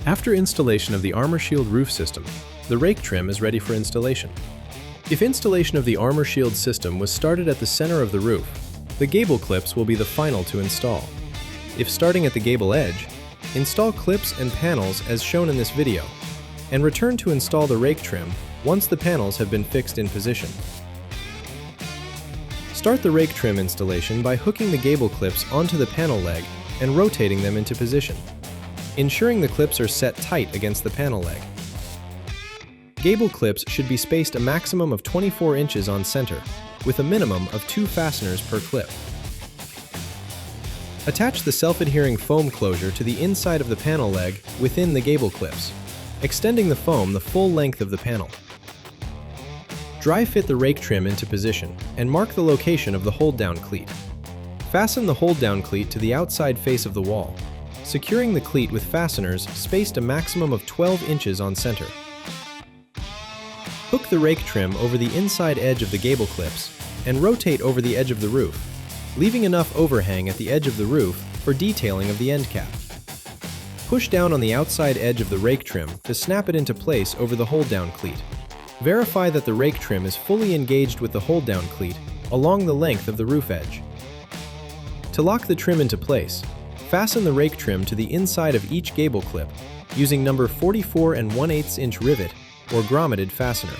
After installation of the R-Mer Shield roof system, the rake trim is ready for installation. If installation of the R-Mer Shield system was started at the center of the roof, the gable clips will be the final to install. If starting at the gable edge, install clips and panels as shown in this video, and return to install the rake trim once the panels have been fixed in position. Start the rake trim installation by hooking the gable clips onto the panel leg and rotating them into position, ensuring the clips are set tight against the panel leg. Gable clips should be spaced a maximum of 24 inches on center, with a minimum of 2 fasteners per clip. Attach the self-adhering foam closure to the inside of the panel leg within the gable clips, extending the foam the full length of the panel. Dry fit the rake trim into position and mark the location of the hold-down cleat. Fasten the hold-down cleat to the outside face of the wall, securing the cleat with fasteners spaced a maximum of 12 inches on center. Hook the rake trim over the inside edge of the gable clips and rotate over the edge of the roof, leaving enough overhang at the edge of the roof for detailing of the end cap. Push down on the outside edge of the rake trim to snap it into place over the hold-down cleat. Verify that the rake trim is fully engaged with the hold-down cleat along the length of the roof edge. To lock the trim into place, fasten the rake trim to the inside of each gable clip using number 44 1/8 inch rivet or grommeted fastener.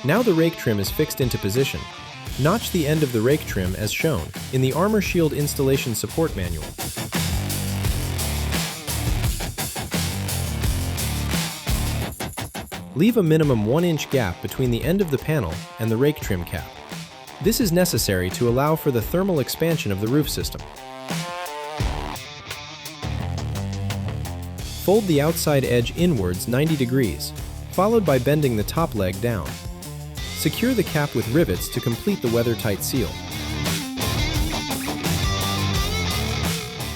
Now the rake trim is fixed into position. Notch the end of the rake trim as shown in the R-Mer Shield Installation Support Manual. Leave a minimum 1-inch gap between the end of the panel and the rake trim cap. This is necessary to allow for the thermal expansion of the roof system. Fold the outside edge inwards 90 degrees, followed by bending the top leg down. Secure the cap with rivets to complete the weather-tight seal.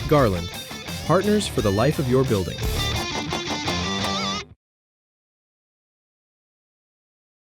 Garland, partners for the life of your building.